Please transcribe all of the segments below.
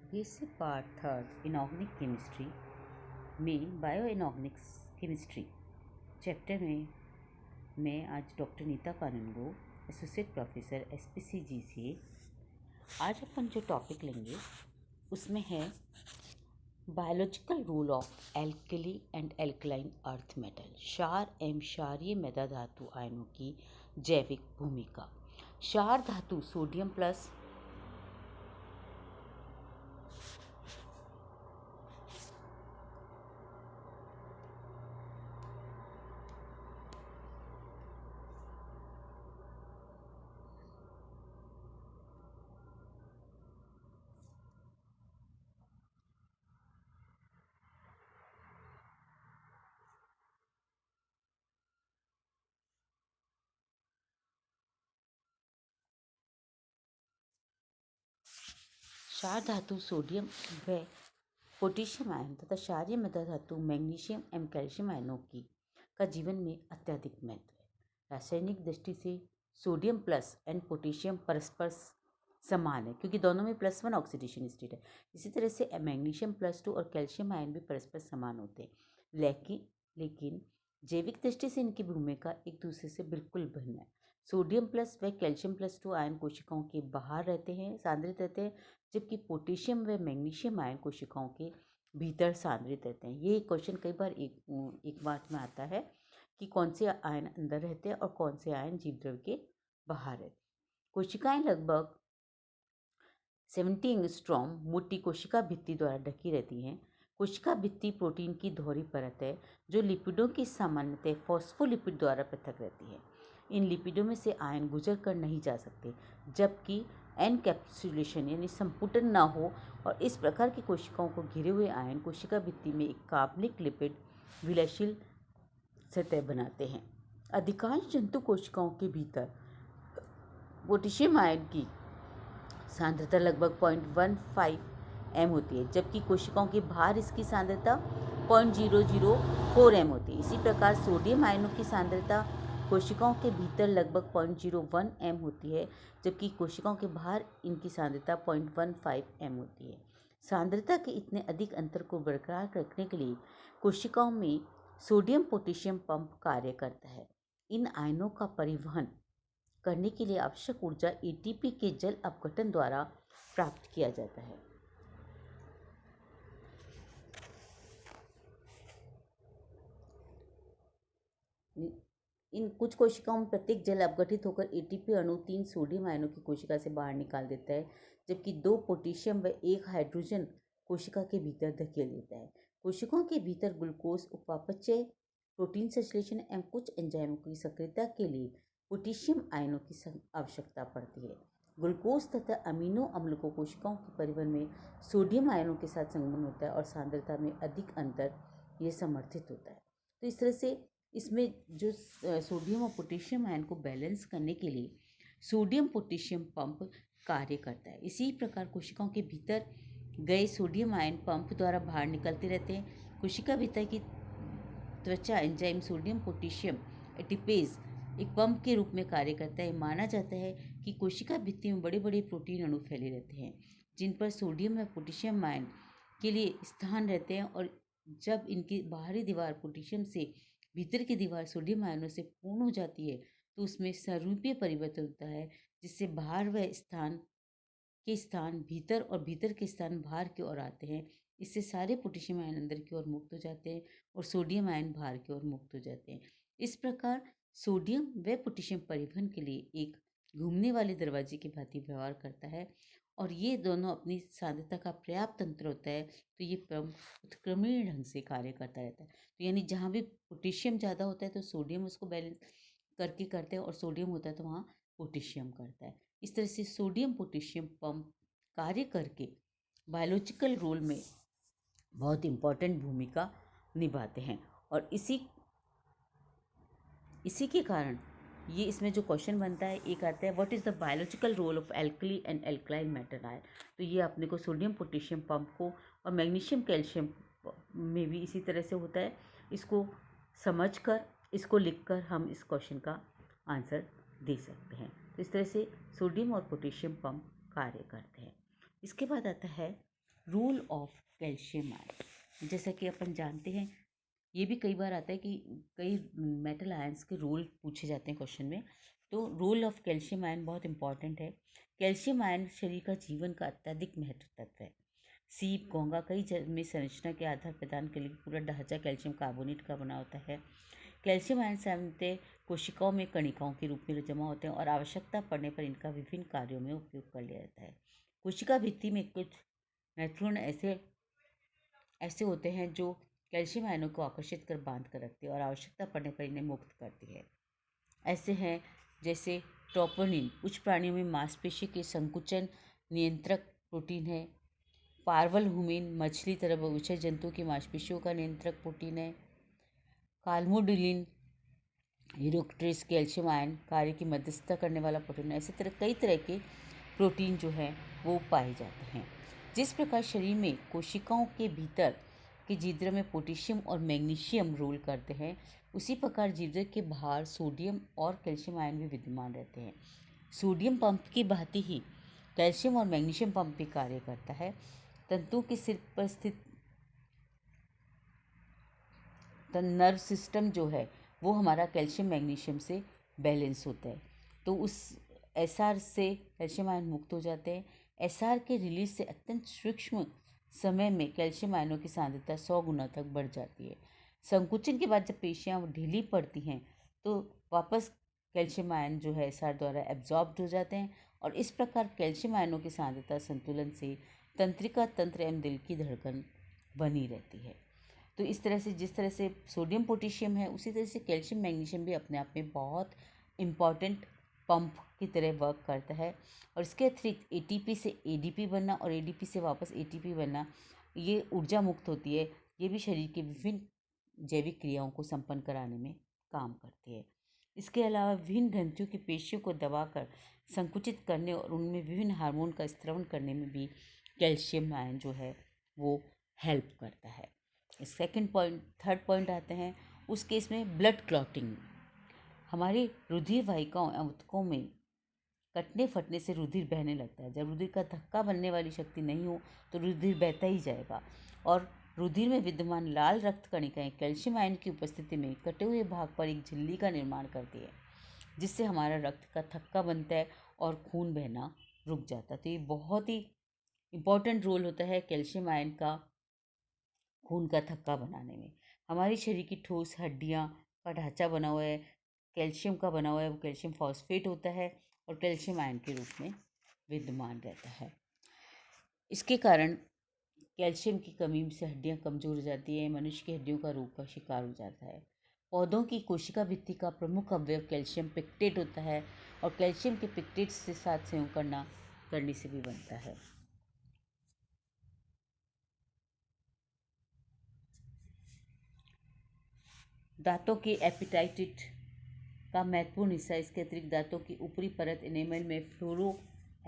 Basic part third inorganic chemistry में bio inorganics chemistry chapter में मैं आज doctor Neeta Kanungo associate professor SPCG से आज अपन जो टॉपिक लेंगे उसमें है biological role of alkali and alkaline earth metal क्षार एवं क्षारीय मृदा धातु आयनों की जैविक भूमिका। क्षार धातु सोडियम प्लस क्षार धातु सोडियम व पोटेशियम आयन तथा क्षारीय मृदा धातु मैग्नीशियम एवं कैल्शियम आयनों की का जीवन में अत्यधिक महत्व है। रासायनिक दृष्टि से सोडियम प्लस एंड पोटेशियम परस्पर समान है क्योंकि दोनों में +1 ऑक्सीडेशन स्टेट है। इसी तरह से मैग्नीशियम +2 और कैल्शियम आयन भी परस्पर समान होते हैं, लेकिन जैविक दृष्टि से इनकी भूमिका एक दूसरे से बिल्कुल भिन्न है। सोडियम प्लस व कैल्शियम +2 आयन कोशिकाओं के बाहर रहते हैं, सांद्रित रहते हैं, जबकि पोटेशियम व मैग्नीशियम आयन कोशिकाओं के भीतर सांद्रित रहते हैं। ये क्वेश्चन कई बार एक बार में आता है कि कौन से आयन अंदर रहते हैं और कौन से आयन जीवद्रव्य के बाहर रहते हैं। कोशिकाएं लगभग 70 एंगस्ट्रॉम मोटी कोशिका भित्ति द्वारा ढकी रहती हैं। कोशिका भित्ति प्रोटीन की दोहरी परत है जो लिपिडों की सामान्यतः फॉस्फोलिपिड द्वारा पृथक रहती है। इन लिपिडों में से आयन गुजर कर नहीं जा सकते जबकि एनकैप्सुलेशन यानी संपुटन न हो, और इस प्रकार की कोशिकाओं को घिरे हुए आयन कोशिका भित्ति में एक कार्बनिक लिपिड विलयशील सतह बनाते हैं। अधिकांश जंतु कोशिकाओं के भीतर पोटेशियम आयन की सांद्रता लगभग 0.15 m होती है, जबकि कोशिकाओं के बाहर इसकी सांद्रता 0.004 m होती है। इसी प्रकार सोडियम आयनों की सांद्रता कोशिकाओं के भीतर लगभग 0.01 m होती है, जबकि कोशिकाओं के बाहर इनकी सांद्रता 0.15 m होती है। सांद्रता के इतने अधिक अंतर को बरकरार रखने के लिए कोशिकाओं में सोडियम पोटेशियम पंप कार्य करता है। इन आयनों का परिवहन करने के लिए आवश्यक ऊर्जा ATP के जल अपघटन द्वारा प्राप्त किया जाता है। इन कुछ कोशिकाओं में प्रत्येक जल अपघटित होकर ATP अणु 3 सोडियम आयनों की कोशिका से बाहर निकाल देता है, जबकि 2 पोटेशियम व 1 हाइड्रोजन कोशिका के भीतर धकेल देता है। कोशिकाओं के भीतर ग्लूकोज उपापचय, प्रोटीन संश्लेषण एवं कुछ एंजाइमों की सक्रियता के लिए पोटेशियम आयनों की आवश्यकता पड़ती है। ग्लूकोज तथा अमीनो अम्ल को कोशिकाओं के परिवहन में सोडियम आयनों के साथ संबंध होता है और सांद्रता में अधिक अंतर ये समर्थित होता है। तो इस तरह से इसमें जो सोडियम और पोटेशियम आयन को बैलेंस करने के लिए सोडियम पोटेशियम पंप कार्य करता है। इसी प्रकार कोशिकाओं के भीतर गए सोडियम आयन पंप द्वारा बाहर निकलते रहते हैं। कोशिका भीतर की त्वचा एंजाइम सोडियम पोटेशियम एटिपेज एक पंप के रूप में कार्य करता है। माना जाता है कि कोशिका भित्ति में बड़े बड़े प्रोटीन अणु फैले रहते हैं जिन पर सोडियम व पोटेशियम आयन के लिए स्थान रहते हैं, और जब इनकी बाहरी दीवार पोटेशियम से भीतर की दीवार सोडियम आयनों से पूर्ण हो जाती है तो उसमें स्वरूपीय परिवर्तन होता है, जिससे बाहर व स्थान भीतर और भीतर के स्थान बाहर की ओर आते हैं। इससे सारे पोटेशियम आयन अंदर की ओर मुक्त हो जाते हैं और सोडियम आयन बाहर की ओर मुक्त हो जाते हैं। इस प्रकार सोडियम व पोटेशियम परिवहन के लिए एक घूमने वाले दरवाजे की भांति व्यवहार करता है, और ये दोनों अपनी सांद्रता का पर्याप्त अंतर होता है तो ये पंप उत्क्रमणीय ढंग से कार्य करता रहता है। तो यानी जहाँ भी पोटेशियम ज़्यादा होता है तो सोडियम उसको बैलेंस करके करते हैं, और सोडियम होता है तो वहाँ पोटेशियम करता है। इस तरह से सोडियम पोटेशियम पंप कार्य करके बायोलॉजिकल रोल में बहुत इम्पॉर्टेंट भूमिका निभाते हैं। और इसी के कारण ये इसमें जो क्वेश्चन बनता है एक आता है, what is the biological role of alkali and alkaline matter ion. तो ये अपने को सोडियम पोटेशियम पंप को और मैग्नीशियम कैल्शियम में भी इसी तरह से होता है। इसको समझकर इसको लिखकर हम इस क्वेश्चन का आंसर दे सकते हैं। तो इस तरह से सोडियम और पोटेशियम पंप कार्य करते हैं। इसके बाद आता है रोल ऑफ कैल्शियम आयन। जैसा कि अपन जानते हैं, ये भी कई बार आता है कि कई मेटल आयंस के रोल पूछे जाते हैं क्वेश्चन में। तो रोल ऑफ कैल्शियम आयन बहुत इंपॉर्टेंट है। कैल्शियम आयन शरीर का जीवन का अत्यधिक महत्व तत्व है। सीप, घोंघा कई में संरचना के आधार प्रदान के लिए पूरा ढांचा कैल्शियम कार्बोनेट का बना होता है। कैल्शियम आयन सामान्यतः कोशिकाओं में कणिकाओं के रूप में जमा होते हैं और आवश्यकता पड़ने पर इनका विभिन्न कार्यों में उपयोग कर लिया जाता है। कोशिका भित्ति में कुछ महत्वपूर्ण ऐसे होते हैं जो कैल्शियम आयनों को आकर्षित कर बांध कर रखती है और आवश्यकता पड़ने पर इन्हें मुक्त करती है। ऐसे हैं जैसे ट्रोपोनिन, कुछ प्राणियों में मांसपेशी के संकुचन नियंत्रक प्रोटीन है। पार्वलहुमिन, मछली तरह उभयचर जंतु की मांसपेशियों का नियंत्रक प्रोटीन है। काल्मोडिलिन, हीरोक्ट्रेस कैल्शियम आयन कार्य की मध्यस्थता करने वाला प्रोटीन है। ऐसे कई तरह के प्रोटीन जो हैं वो पाए जाते हैं। जिस प्रकार शरीर में कोशिकाओं के भीतर के जीवद्रव्य में पोटेशियम और मैग्नीशियम रोल करते हैं, उसी प्रकार जीवद्रव्य के बाहर सोडियम और कैल्शियम आयन भी विद्यमान रहते हैं। सोडियम पंप की भांति ही कैल्शियम और मैग्नीशियम पंप भी कार्य करता है। तंतुओं के सिर पर स्थित नर्व सिस्टम जो है वो हमारा कैल्शियम मैग्नीशियम से बैलेंस होता है। तो उस एसआर से कैल्शियम आयन मुक्त हो जाते हैं। एसआर के रिलीज से अत्यंत सूक्ष्म समय में कैल्शियम आयनों की सांद्रता 100 गुना तक बढ़ जाती है। संकुचन के बाद जब पेशियां ढीली पड़ती हैं तो वापस कैल्शियम आयन जो है एसआर द्वारा एब्जॉर्ब्ड हो जाते हैं और इस प्रकार कैल्शियम आयनों की सांद्रता संतुलन से तंत्रिका तंत्र एवं दिल की धड़कन बनी रहती है। तो इस तरह से जिस तरह से सोडियम पोटेशियम है, उसी तरह से कैल्शियम मैग्नीशियम भी अपने आप में बहुत इम्पॉर्टेंट पंप की तरह वर्क करता है। और इसके अतिरिक्त एटीपी से एडीपी बनना और एडीपी से वापस एटीपी बनना, ये ऊर्जा मुक्त होती है। ये भी शरीर के विभिन्न जैविक क्रियाओं को संपन्न कराने में काम करती है। इसके अलावा विभिन्न ग्रंथियों की पेशियों को दबाकर संकुचित करने और उनमें विभिन्न हार्मोन का स्त्रवण करने में भी कैल्शियम आयन जो है वो हेल्प करता है। थर्ड पॉइंट आते हैं उस केस में ब्लड क्लॉटिंग। हमारी रुधिर वाहिकाओं एवं ऊतकों में कटने फटने से रुधिर बहने लगता है। जब रुधिर का धक्का बनने वाली शक्ति नहीं हो तो रुधिर बहता ही जाएगा और रुधिर में विद्यमान लाल रक्त कणिकाएं कैल्शियम आयन की उपस्थिति में कटे हुए भाग पर एक झिल्ली का निर्माण करती है, जिससे हमारा रक्त का थक्का बनता है और खून बहना रुक जाता है। तो ये बहुत ही इम्पोर्टेंट रोल होता है कैल्शियम आयन का खून का थक्का बनाने में। हमारी शरीर की ठोस हड्डियां का ढांचा बना हुआ है, कैल्शियम का बना हुआ है। वो कैल्शियम फॉस्फेट होता है और कैल्शियम आयन के रूप में विद्यमान रहता है। इसके कारण कैल्शियम की कमी से हड्डियां कमज़ोर हो जाती है, मनुष्य की हड्डियों का रोग का शिकार हो जाता है। पौधों की कोशिका भित्ति का प्रमुख अवयव कैल्शियम पिक्टेट होता है और कैल्शियम के पिक्टेट से साथ संयोग करने से भी बनता है। दांतों के एपिटाइटिट का महत्वपूर्ण हिस्सा। इसके अतिरिक्त दांतों की ऊपरी परत एनेमल में फ्लोरो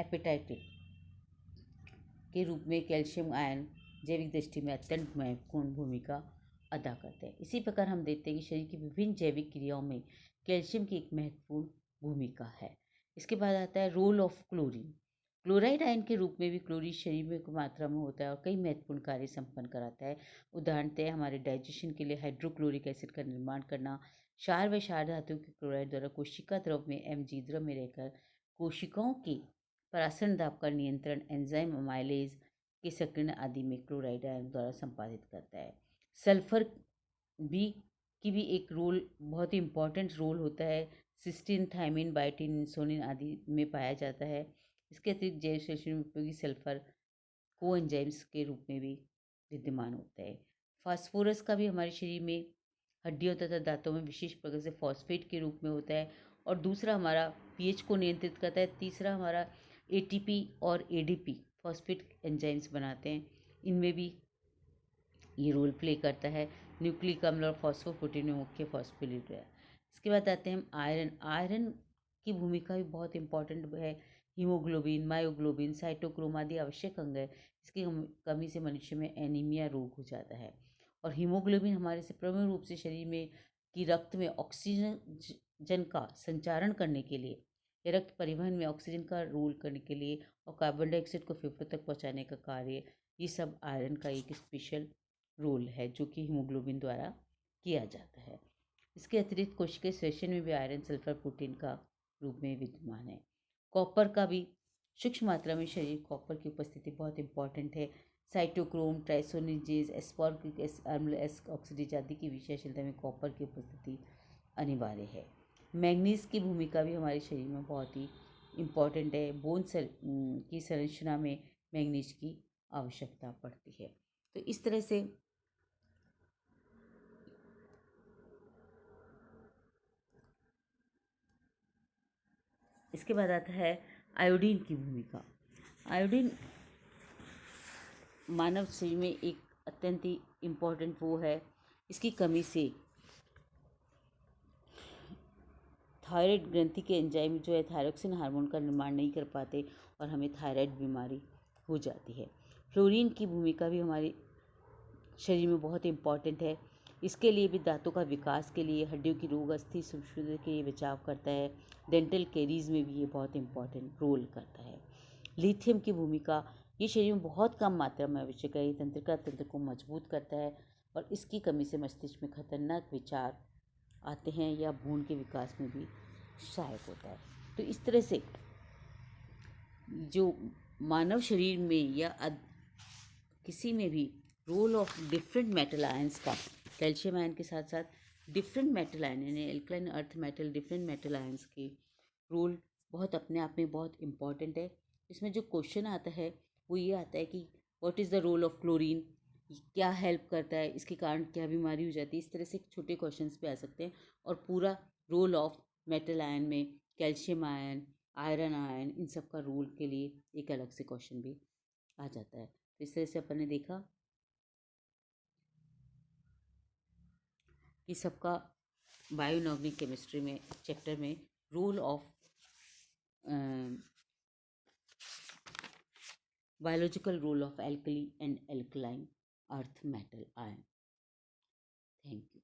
एपिटाइटिट के रूप में कैल्शियम आयन जैविक दृष्टि में अत्यंत महत्वपूर्ण भूमिका अदा करते हैं। इसी प्रकार हम देखते हैं कि शरीर की विभिन्न जैविक क्रियाओं में कैल्शियम की एक महत्वपूर्ण भूमिका है। इसके बाद आता है role of chlorine. Chloride ion के रूप में भी क्लोरीन शरीर में मात्रा में होता है और कई महत्वपूर्ण कार्य संपन्न कराता है। उदाहरणतः हमारे डाइजेशन के लिए हाइड्रोक्लोरिक एसिड का निर्माण करना, क्षार व क्षार धातुओं के क्लोराइड द्वारा कोशिका द्रव में एवं जीवद्रव्य में रहकर कोशिकाओं के परासरण दाब का नियंत्रण एंजाइम अमाइलेज के सक्रियण आदि में क्लोराइड आयन द्वारा संपादित करता है। सल्फर भी एक रोल, बहुत ही इम्पॉर्टेंट रोल होता है। सिस्टीन, थायमिन, बायोटिन, इंसुलिन आदि में पाया जाता है। इसके अतिरिक्त जैव संश्लेषण में उपयोगी सल्फर कोएंजाइम्स के रूप में भी विद्यमान होता है। फास्फोरस का भी हमारे शरीर में हड्डियों तथा दांतों में विशेष प्रकार से फॉस्फेट के रूप में होता है। और दूसरा हमारा पीएच को नियंत्रित करता है। तीसरा हमारा एटीपी और एडीपी फॉस्फेट एंजाइम्स बनाते हैं, इनमें भी ये रोल प्ले करता है। न्यूक्लिक अम्ल और फॉस्फोप्रोटीन में मुख्य फॉस्फोलिपिड है। इसके बाद आते हैं हम आयरन। आयरन की भूमिका भी बहुत इंपॉर्टेंट है। हीमोग्लोबिन, मायोग्लोबिन, साइटोक्रोम आदि आवश्यक अंग है। इसकी कमी से मनुष्य में एनीमिया रोग हो जाता है। और हीमोग्लोबिन हमारे से प्रमुख रूप से शरीर में की रक्त में ऑक्सीजन का संचारण करने के लिए ये रक्त परिवहन में ऑक्सीजन का रोल करने के लिए और कार्बन डाइऑक्साइड को फेफड़ों तक पहुंचाने का कार्य, ये सब आयरन का एक स्पेशल रोल है जो कि हीमोग्लोबिन द्वारा किया जाता है। इसके अतिरिक्त कोशिकीय श्वसन में भी आयरन सल्फर प्रोटीन का रूप में विद्यमान है। कॉपर का भी सूक्ष्म मात्रा में शरीर कॉपर की उपस्थिति बहुत इंपॉर्टेंट है। साइटोक्रोम, ट्राइसोनिजेज, एस्पार्गिक अम्ल, ऑक्सीडेज आदि की विषयशीलता में कॉपर की उपस्थिति अनिवार्य है। मैंगनीज की भूमिका भी हमारे शरीर में बहुत ही इम्पॉर्टेंट है। की संरचना में मैंगनीज की आवश्यकता पड़ती है। तो इस तरह से इसके बाद आता है आयोडीन की भूमिका। आयोडीन मानव शरीर में एक अत्यंत ही इम्पॉर्टेंट वो है। इसकी कमी से थायराइड ग्रंथि के एंजाइम जो है थायरोक्सिन हार्मोन का निर्माण नहीं कर पाते और हमें थायराइड बीमारी हो जाती है। फ्लोरीन की भूमिका भी हमारे शरीर में बहुत इम्पॉर्टेंट है। इसके लिए भी दांतों का विकास के लिए, हड्डियों की रोग, अस्थि सूक्ष्मता के लिए बचाव करता है। डेंटल कैरीज में भी ये बहुत इम्पॉर्टेंट रोल करता है। लिथियम की भूमिका, ये शरीर में बहुत कम मात्रा में आवश्यक है। ये तंत्र को मजबूत करता है और इसकी कमी से मस्तिष्क में खतरनाक विचार आते हैं या भ्रूण के विकास में भी सहायक होता है। तो इस तरह से जो मानव शरीर में या किसी में भी role of different metal ions का, कैल्शियम आयन के साथ साथ डिफरेंट मेटल आयन यानी alkaline earth metal, different metal ions के रोल बहुत अपने आप में बहुत इम्पॉर्टेंट है। इसमें जो क्वेश्चन आता है वो ये आता है कि what is the role of chlorine, क्या हेल्प करता है, इसके कारण क्या बीमारी हो जाती है। इस तरह से छोटे क्वेश्चंस पे आ सकते हैं। और पूरा रोल ऑफ मेटल आयन में कैल्शियम आयन, आयरन आयन, इन सब का रोल के लिए एक अलग से क्वेश्चन भी आ जाता है। तो इस तरह से अपन ने देखा कि सबका बायोइनॉर्गेनिक केमिस्ट्री में चैप्टर में role of biological role of alkali and alkaline earth metal ion. Thank you.